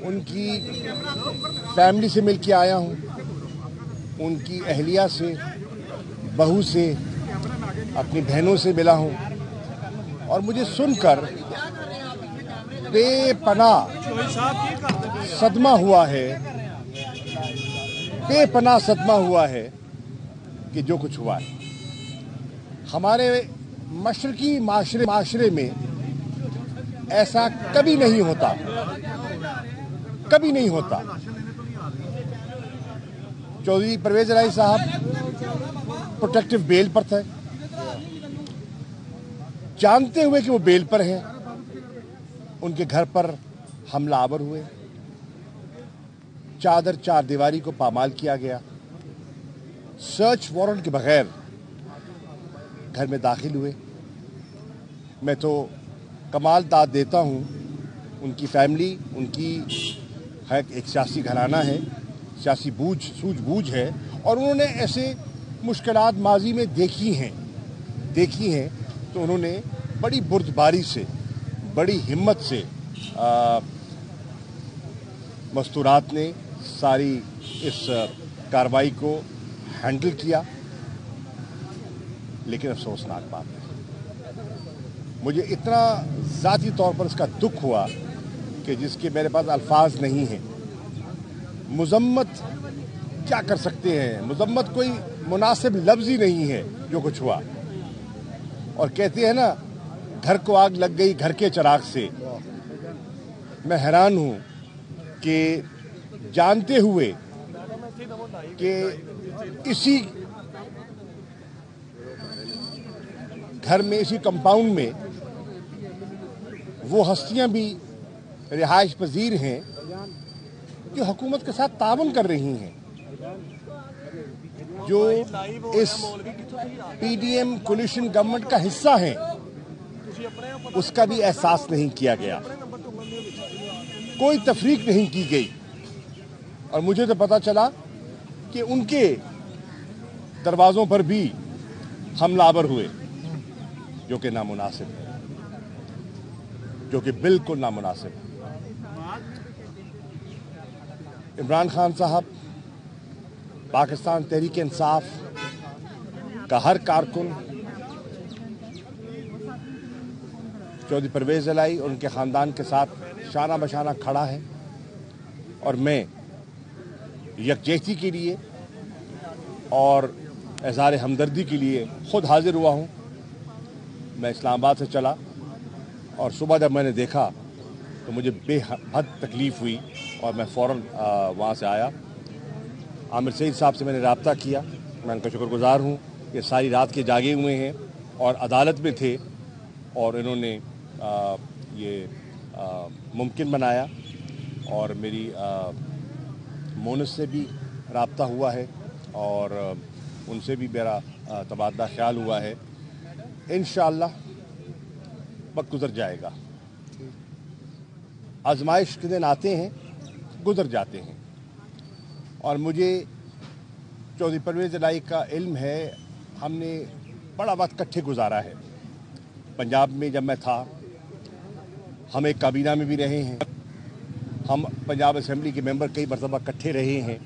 उनकी फैमिली से मिल के आया हूँ, उनकी अहलिया से, बहू से, अपनी बहनों से मिला हूँ और मुझे सुनकर बेपनाह सदमा हुआ है, बेपनाह सदमा हुआ है कि जो कुछ हुआ है। हमारे मशरकी माशरे में ऐसा कभी नहीं होता, कभी नहीं होता। चौधरी परवेज इलाही साहब प्रोटेक्टिव बेल पर थे, जानते हुए कि वो बेल पर हैं, उनके घर पर हमलावर हुए, चादर चार दीवारी को पामाल किया गया, सर्च वारंट के बगैर घर में दाखिल हुए। मैं तो कमाल दाद देता हूँ उनकी फैमिली, उनकी है एक सियासी घराना है, सियासी सूझबूझ है और उन्होंने ऐसे मुश्किलात माजी में देखी हैं तो उन्होंने बड़ी बुर्दबारी से, बड़ी हिम्मत से मस्तूरात ने सारी इस कार्रवाई को हैंडल किया। लेकिन अफसोसनाक बात है, मुझे इतना ज़ाती तौर पर इसका दुख हुआ कि जिसके मेरे पास अल्फाज नहीं हैं। मुज़म्मत क्या कर सकते हैं, मुज़म्मत कोई मुनासिब लफ्ज़ ही नहीं है जो कुछ हुआ। और कहते हैं ना, घर को आग लग गई घर के चिराग से। मैं हैरान हूँ कि जानते हुए कि इसी घर में, इसी कंपाउंड में वो हस्तियां भी रिहाइश पजीर हैं जो हुकूमत के साथ तावन कर रही हैं, जो इस पीडीएम कोलिशन गवर्नमेंट का हिस्सा हैं, उसका भी एहसास नहीं किया गया, कोई तफरीक नहीं की गई। और मुझे तो पता चला कि उनके दरवाज़ों पर भी हमलावर हुए, जो कि नामुनासिब है, जो कि बिल्कुल नामुनासिब है। इमरान खान साहब, पाकिस्तान तहरीक इंसाफ का हर कारकुन, चौधरी परवेज इलाही और उनके ख़ानदान के साथ शाना बशाना खड़ा है और मैं यकजहती के लिए और इज़हार हमदर्दी के लिए खुद हाजिर हुआ हूँ। मैं इस्लामाबाद से चला और सुबह जब मैंने देखा तो मुझे बेहद तकलीफ़ हुई और मैं फ़ौरन वहाँ से आया। आमिर सईद साहब से मैंने रब्ता किया, मैं उनका शुक्रगुज़ार हूँ। ये सारी रात के जागे हुए हैं और अदालत में थे और इन्होंने ये मुमकिन बनाया। और मेरी मोनस से भी रब्ता हुआ है और उनसे भी मेरा तबादला ख्याल हुआ है। इंशाअल्लाह वक्त गुजर जाएगा, आजमाइश के दिन आते हैं, गुजर जाते हैं। और मुझे चौधरी परवेज इलाही का इल्म है, हमने बड़ा वक्त इकट्ठे गुजारा है। पंजाब में जब मैं था, हम एक काबीना में भी रहे हैं, हम पंजाब असेंबली के मेंबर कई मरतबा इकट्ठे रहे हैं।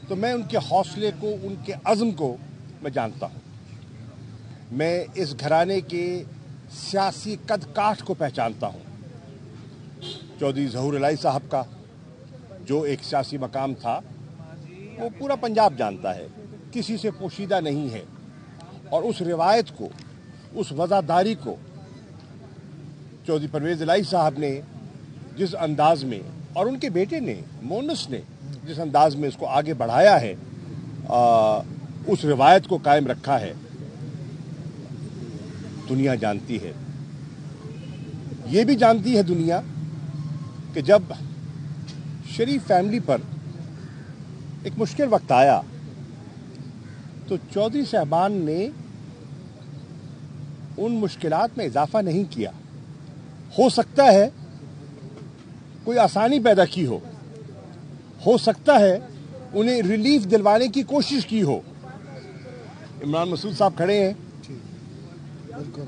तो मैं उनके हौसले को, उनके अज़्म को मैं जानता हूँ। मैं इस घराने के सियासी कद काठ को पहचानता हूँ। चौधरी ज़हूर इलाही साहब का जो एक सियासी मकाम था वो पूरा पंजाब जानता है, किसी से पोशीदा नहीं है। और उस रिवायत को, उस वज़ादारी को चौधरी परवेज इलाही साहब ने जिस अंदाज में, और उनके बेटे ने, मोनस ने जिस अंदाज में इसको आगे बढ़ाया है, उस रिवायत को कायम रखा है, दुनिया जानती है। ये भी जानती है दुनिया कि जब शरीफ फैमिली पर एक मुश्किल वक्त आया तो चौधरी साहबान ने उन मुश्किलात में इजाफा नहीं किया। हो सकता है कोई आसानी पैदा की हो सकता है उन्हें रिलीफ दिलवाने की कोशिश की हो। इमरान मसूद साहब खड़े हैं,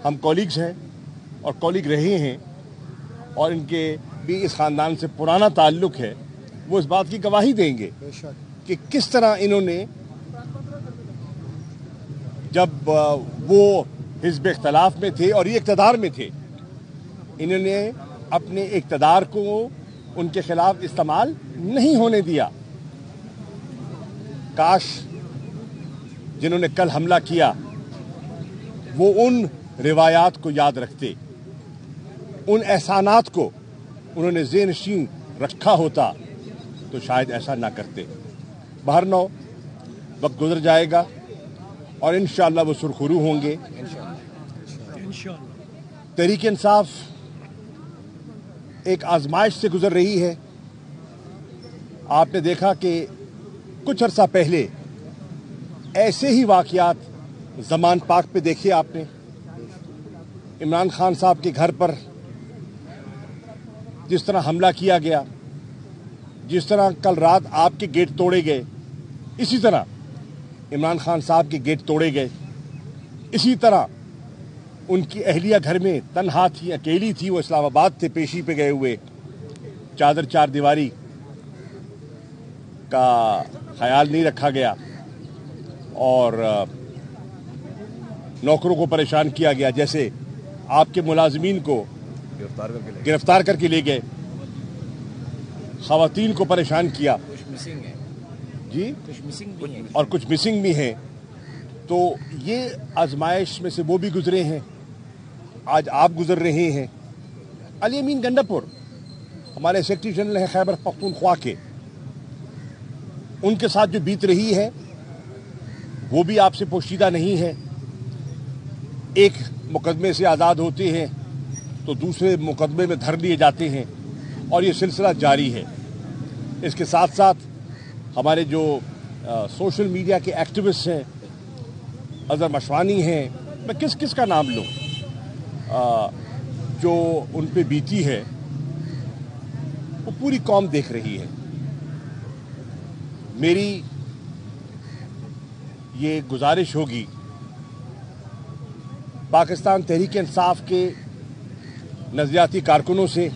हम कॉलीग्स हैं और कॉलीग रहे हैं और इनके بھی اس خاندان سے پرانا تعلق ہے وہ اس بات کی گواہی دیں گے کہ کس طرح انہوں نے جب وہ حزب اختلاف میں تھے اور یہ اقتدار میں تھے انہوں نے اپنے اقتدار کو ان کے خلاف استعمال نہیں ہونے دیا. کاش جنہوں نے کل حملہ کیا وہ ان روایات کو یاد رکھتے, ان احسانات کو انہوں نے ذہن نشین رکھا ہوتا تو شاید ایسا نہ کرتے. بہرنو وقت گزر جائے گا اور انشاءاللہ وہ سرخرو ہوں گے. تحریک انصاف ایک آزمائش سے گزر رہی ہے. آپ نے دیکھا کہ کچھ عرصہ پہلے ایسے ہی واقعات زمان پاک پہ دیکھے آپ نے. عمران خان صاحب کے گھر پر جس طرح حملہ کیا گیا, جس طرح کل رات آپ کے گیٹ توڑے گئے, اسی طرح عمران خان صاحب کے گیٹ توڑے گئے. اسی طرح ان کی اہلیہ گھر میں تنہا تھی, اکیلی تھی, وہ اسلام آباد تھے پیشی پہ گئے ہوئے. چادر چار دیواری کا خیال نہیں رکھا گیا اور نوکروں کو پریشان کیا گیا, جیسے آپ کے ملازمین کو گرفتار کر کے لے گئے, خواتین کو پریشان کیا جی, اور کچھ مسنگ بھی ہیں. تو یہ آزمائش میں سے وہ بھی گزرے ہیں, آج آپ گزر رہے ہیں. علی امین گنڈاپور ہمارے سیکرٹری جنرل ہیں خیبر پختونخوا کے, ان کے ساتھ جو بیت رہی ہے وہ بھی آپ سے پوشیدہ نہیں ہے. ایک مقدمے سے آزاد ہوتے ہیں تو دوسرے مقدمے میں دھر لیے جاتے ہیں اور یہ سلسلہ جاری ہے. اس کے ساتھ ساتھ ہمارے جو سوشل میڈیا کے ایکٹیوسٹ ہیں, اظہر مشوانی ہیں, میں کس کس کا نام لوں, جو ان پہ بیتی ہے وہ پوری قوم دیکھ رہی ہے. میری یہ گزارش ہوگی پاکستان تحریک انصاف کے نظریاتی کارکنوں سے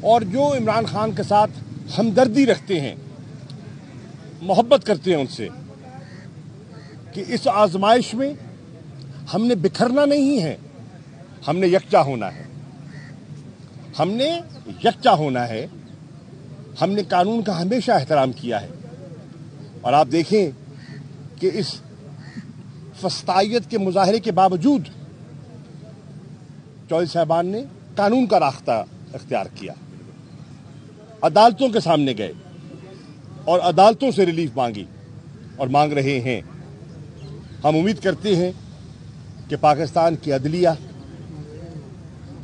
اور جو عمران خان کے ساتھ ہمدردی رکھتے ہیں, محبت کرتے ہیں ان سے, کہ اس آزمائش میں ہم نے بکھرنا نہیں ہے, ہم نے یکجا ہونا ہے. ہم نے یکجا ہونا ہے. ہم نے قانون کا ہمیشہ احترام کیا ہے. اور آپ دیکھیں کہ اس فسطائیت کے مظاہرے کے باوجود چودھری صاحبان نے قانون کا راستہ اختیار کیا, عدالتوں کے سامنے گئے اور عدالتوں سے ریلیف مانگی اور مانگ رہے ہیں. ہم امید کرتے ہیں کہ پاکستان کی عدلیہ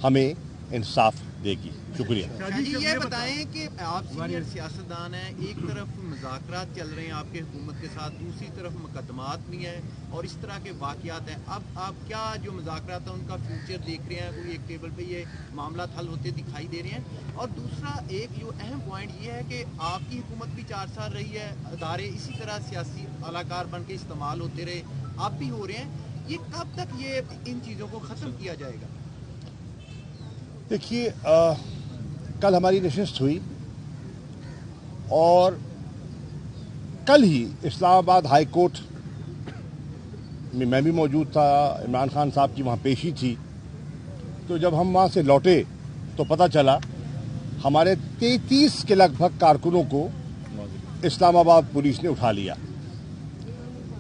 ہمیں انصاف دے گی. شکریہ. جی یہ بتائیں کہ آپ سینئر سیاستدان ہیں, ایک طرف مذاکرات چل رہے ہیں آپ کے حکومت کے ساتھ, دوسری طرف مقدمات بھی ہیں اور اس طرح کے واقعات ہیں. اب آپ کیا جو مذاکرات ہیں ان کا فیوچر دیکھ رہے ہیں, کوئی ایک ٹیبل پہ یہ معاملات حل ہوتے دکھائی دے رہے ہیں؟ اور دوسرا ایک جو اہم پوائنٹ یہ ہے کہ آپ کی حکومت بھی 4 سال رہی ہے, ادارے اسی طرح سیاسی اہلکار بن کے استعمال ہوتے رہے, آپ بھی ہو رہے ہیں, یہ کب تک یہ ان چیزوں کو ختم کیا جائے گا؟ دیکھیے, کل ہماری نشست ہوئی اور کل ہی اسلام آباد ہائی کورٹ میں بھی موجود تھا, عمران خان صاحب کی وہاں پیشی تھی. تو جب ہم وہاں سے لوٹے تو پتہ چلا ہمارے 33 کے لگ بھگ کارکنوں کو اسلام آباد پولیس نے اٹھا لیا.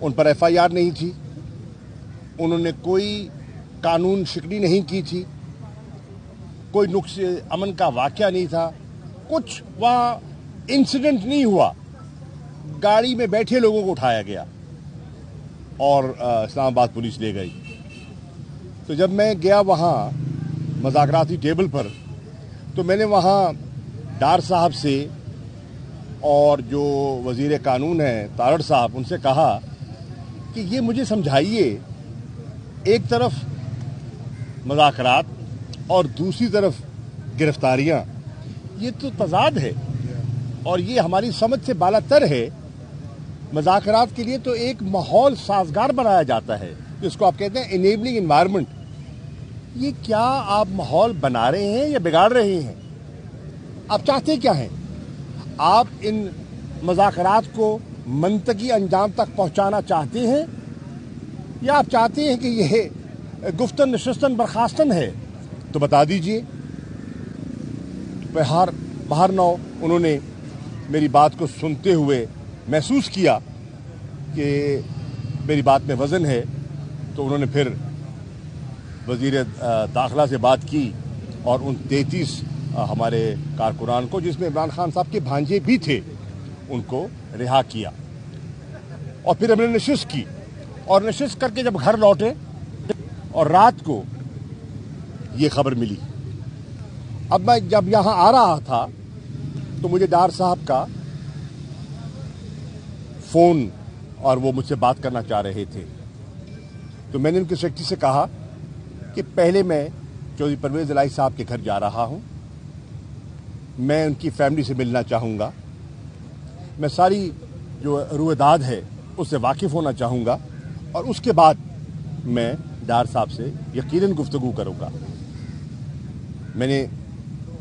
ان پر ایف آئی آر نہیں تھی, انہوں نے کوئی قانون شکنی نہیں کی تھی, کوئی نقص امن کا واقعہ نہیں تھا, کچھ وہاں انسیڈنٹ نہیں ہوا. گاڑی میں بیٹھے لوگوں کو اٹھایا گیا اور اسلام آباد پولیس لے گئی. تو جب میں گیا وہاں مذاکراتی ٹیبل پر تو میں نے وہاں ڈار صاحب سے اور جو وزیر قانون ہیں تارڑ صاحب, ان سے کہا کہ یہ مجھے سمجھائیے, ایک طرف مذاکرات اور دوسری طرف گرفتاریاں, یہ تو تضاد ہے اور یہ ہماری سمجھ سے بالا تر ہے. مذاکرات کے لیے تو ایک ماحول سازگار بنایا جاتا ہے جس کو آپ کہتے ہیں انیبلنگ انوائرمنٹ. یہ کیا آپ ماحول بنا رہے ہیں یا بگاڑ رہے ہیں؟ आप चाहते क्या हैं? आप इन मुज़ाकरात को मंतकी अंजाम तक पहुंचाना चाहते हैं या आप चाहते हैं कि यह गुफ्तन नशिस्तन बर्खास्तन है? तो बता दीजिए। बाहर नौ उन्होंने मेरी बात को सुनते हुए महसूस किया कि मेरी बात में वज़न है, तो उन्होंने फिर वज़ीर दाखिला से बात की और उन 33 हमारे कारकुनान को, जिसमें इमरान खान साहब के भांजे भी थे, उनको रिहा किया। और फिर हमने नशिस्त की और नशिस्त करके जब घर लौटे और रात को ये खबर मिली। अब मैं जब यहाँ आ रहा था तो मुझे डार साहब का फ़ोन और वो मुझसे बात करना चाह रहे थे, तो मैंने उनके सेक्रेटरी से कहा कि पहले मैं चौधरी परवेज़ इलाही साहब के घर जा रहा हूँ, मैं उनकी फैमिली से मिलना चाहूँगा, मैं सारी जो रुएदाद है उससे वाकिफ़ होना चाहूँगा और उसके बाद मैं डार साहब से यकीनन गुफ्तगू करूँगा। मैंने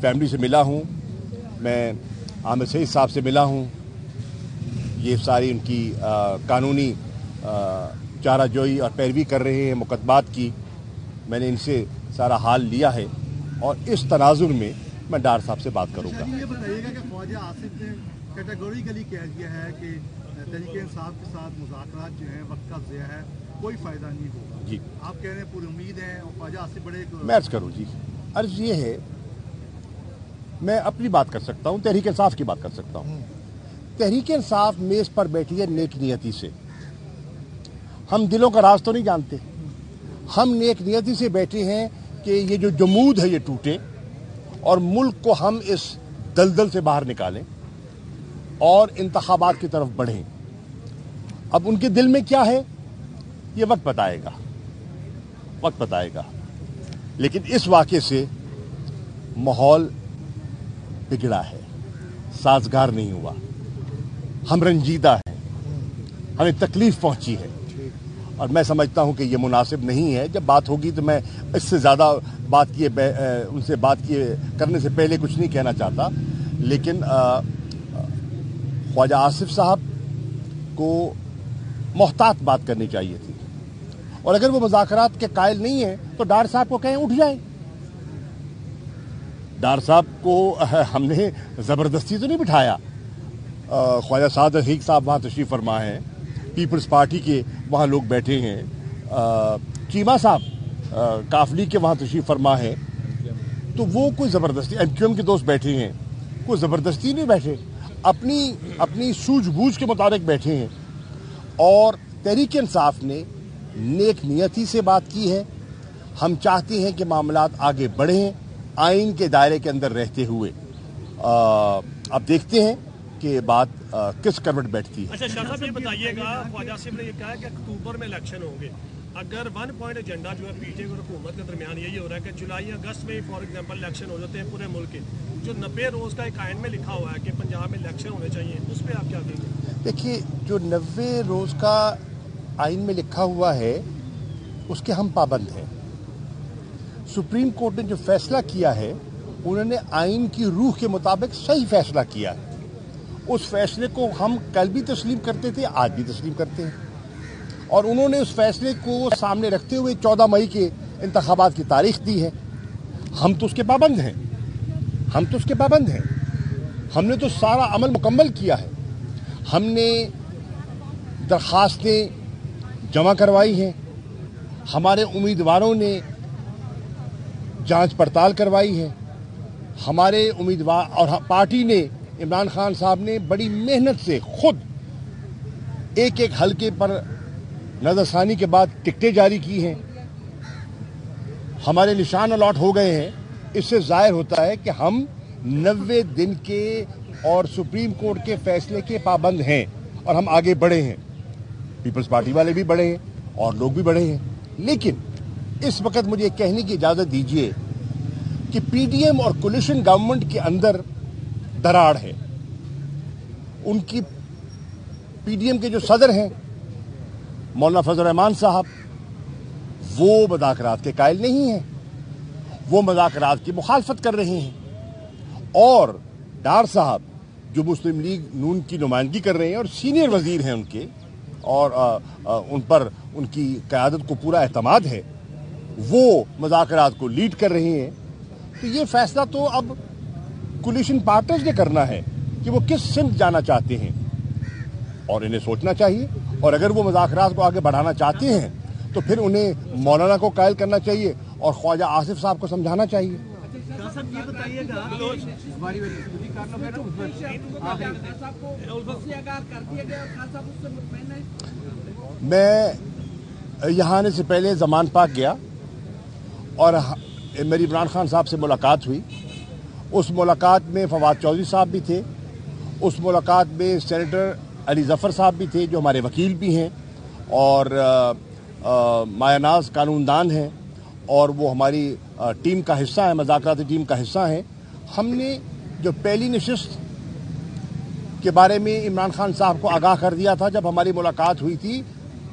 फैमिली से मिला हूँ, मैं आमिर सईद साहब से मिला हूँ, ये सारी उनकी कानूनी चाराजोई और पैरवी कर रहे हैं मुकदमात की। मैंने इनसे सारा हाल लिया है और इस तनाजुर में मैं डार साहब से बात करूँगा। ये बताइएगा कि ख्वाजा आसिफ ने कैटेगोरिकली कह दिया है कि तहरीक इंसाफ के साथ मुज़ाकरात जो हैं वक्त का ज़िया है, कोई फ़ायदा नहीं होगा। जी, आप कह रहे हैं पूरी उम्मीद है और ख्वाजा आसिफ बड़े मैं अर्ज़ करूँ जी, अर्ज़ ये है, मैं अपनी बात कर सकता हूँ, तहरीक इंसाफ की बात कर सकता हूँ। तहरीक इंसाफ मेज़ पर बैठी है नेक नियति से। हम दिलों का राज तो नहीं जानते, हम नेक नियति से बैठे हैं कि ये जो जमूद है ये टूटे और मुल्क को हम इस दलदल से बाहर निकालें और इंतखाबात की तरफ बढ़ें। अब उनके दिल में क्या है ये वक्त बताएगा, वक्त बताएगा। लेकिन इस वाक़े से माहौल बिगड़ा है, साजगार नहीं हुआ, हम रंजीदा हैं, हमें तकलीफ पहुंची है और मैं समझता हूं कि ये मुनासिब नहीं है। जब बात होगी तो मैं इससे ज़्यादा बात किए उनसे बात किए करने से पहले कुछ नहीं कहना चाहता, लेकिन ख्वाजा आसिफ साहब को मोहतात बात करनी चाहिए थी और अगर वो मुज़ाकरात के कायल नहीं है तो डार साहब को कहें उठ जाए। डार साहब को हमने ज़बरदस्ती तो नहीं बिठाया। ख्वाजा साद हकीक साहब वहाँ तशरीफ़ फरमा हैं, पीपल्स पार्टी के वहाँ लोग बैठे हैं, चीमा साहब काफली के वहाँ तशरीफ़ फरमा है, तो वो कोई ज़बरदस्ती, एमक्यूएम के दोस्त बैठे हैं, कोई ज़बरदस्ती नहीं बैठे, अपनी सूझबूझ के मुताबिक बैठे हैं। और तहरीक इंसाफ ने नेक नियति से बात की है। हम चाहते हैं कि मामलात आगे बढ़ें आइन के दायरे के अंदर रहते हुए। अब देखते हैं कि बात किस करवट बैठती है। अच्छा शाह साहब ये बताइएगा, ख्वाजा आसिफ ने ये कहा कि अक्टूबर में इलेक्शन होंगे, अगर 1 पॉइंट एजेंडा जो है पीटीआई और हुकूमत के दरमियान यही हो रहा है कि जुलाई अगस्त में फॉर एग्जांपल इलेक्शन हो जाते हैं पूरे मुल्क के, जो 90 रोज़ का एक आइन में लिखा हुआ है कि पंजाब में इलेक्शन होने चाहिए, उस पर आप क्या कहेंगे? देखिए, जो 90 रोज़ का आइन में लिखा हुआ है उसके हम पाबंद हैं। सुप्रीम कोर्ट ने जो फैसला किया है उन्होंने आइन की रूह के मुताबिक सही फैसला किया है। उस फैसले को हम कल भी तस्लीम करते थे, आज भी तस्लीम करते हैं और उन्होंने उस फैसले को सामने रखते हुए 14 मई के इंतखाबात की तारीख दी है। हम तो उसके पाबंद हैं, हम तो उसके पाबंद हैं। हमने तो सारा अमल मुकम्मल किया है, हमने दरखास्तें जमा करवाई हैं, हमारे उम्मीदवारों ने जांच पड़ताल करवाई है, हमारे उम्मीदवार और पार्टी ने, इमरान खान साहब ने बड़ी मेहनत से खुद एक एक हलके पर नजरसानी के बाद टिकटें जारी की हैं, हमारे निशान अलॉट हो गए हैं। इससे जाहिर होता है कि हम 90 दिन के और सुप्रीम कोर्ट के फैसले के पाबंद हैं और हम आगे बढ़े हैं। पीपल्स पार्टी वाले भी बढ़े हैं और लोग भी बढ़े हैं। लेकिन इस वक्त मुझे कहने की इजाज़त दीजिए कि पीडीएम और कोलिशन गवर्नमेंट के अंदर दरार है। उनकी पीडीएम के जो सदर हैं मौलाना फजल रहमान साहब, वो मुज़ाकरात के कायल नहीं हैं, वो मुज़ाकरात की मुखालफत कर रहे हैं और डार साहब जो मुस्लिम लीग नून की नुमाइंदगी कर रहे हैं और सीनियर वजीर हैं उनके, और उन पर उनकी क़यादत को पूरा एतमाद है, वो मुज़ाकरात को लीड कर रहे हैं। तो ये फैसला तो अब कोलिशन पार्टनर्स ने करना है कि वो किस सिमत जाना चाहते हैं, और इन्हें सोचना चाहिए। और अगर वो मुज़ाकरात को आगे बढ़ाना चाहते हैं तो फिर उन्हें मौलाना को कायल करना चाहिए और ख्वाजा आसिफ साहब को समझाना चाहिए। ये बताइएगा मैं यहाँ आने से पहले ज़मान पाक गया और मेरी इमरान खान साहब से मुलाकात हुई। उस मुलाकात में फवाद चौधरी साहब भी थे, उस मुलाकात में सेनेटर अली ज़फ़र साहब भी थे जो हमारे वकील भी हैं और मायानाज कानूनदान हैं, और वो हमारी टीम का हिस्सा है, मुज़ाकराती टीम का हिस्सा है। हमने जो पहली नशिस्त के बारे में इमरान खान साहब को आगाह कर दिया था जब हमारी मुलाकात हुई थी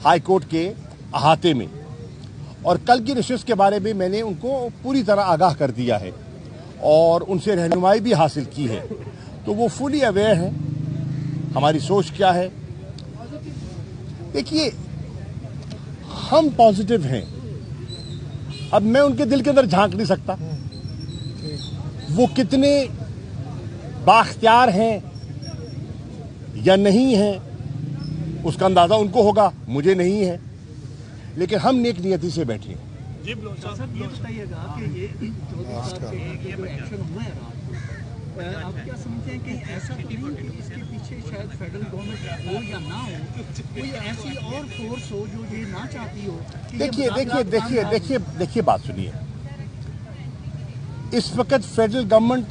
हाई कोर्ट के अहाते में, और कल की नशिस्त के बारे में मैंने उनको पूरी तरह आगाह कर दिया है और उनसे रहनुमाई भी हासिल की है। तो वो फुली अवेयर हैं हमारी सोच क्या है। देखिए, हम पॉजिटिव हैं। अब मैं उनके दिल के अंदर झांक नहीं सकता, वो कितने बाख्तियार हैं या नहीं हैं उसका अंदाजा उनको होगा, मुझे नहीं है, लेकिन हम नेक नियति से बैठे हैं। जी साहब, ये बताइएगा कि ये जो एक्शन हुआ है रात, आप क्या समझते हैं कि ऐसा तो नहीं कि इसके पीछे शायद फेडरल गवर्नमेंट हो या ना हो, कोई ऐसी और फोर्स हो जो ये ना चाहती हो? देखिए बात सुनिए, इस वक्त फेडरल गवर्नमेंट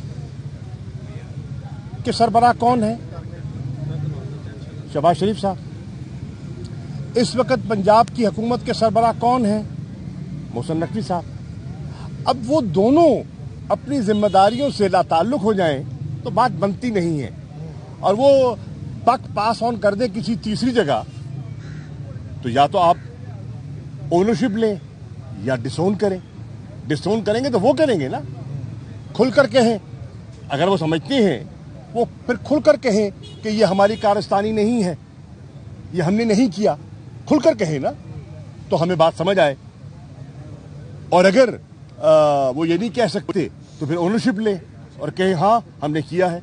के सरबराह कौन है? शहबाज शरीफ साहब। इस वक्त पंजाब की हुकूमत के सरबराह कौन है? मोहसिन नकवी साहब। अब वो दोनों अपनी जिम्मेदारियों से लाताल्लुक हो जाएं तो बात बनती नहीं है, और वो पक पास ऑन कर दे किसी तीसरी जगह, तो या तो आप ओनरशिप लें या डिसोन करें। डिसोन करेंगे तो वो करेंगे ना, खुलकर कहें। अगर वो समझते हैं वो फिर खुलकर कहें कि ये हमारी कारस्तानी नहीं है, ये हमने नहीं किया, खुलकर कहें ना, तो हमें बात समझ आए। और अगर वो ये नहीं कह सकते तो फिर ओनरशिप ले और कहें हाँ हमने किया है।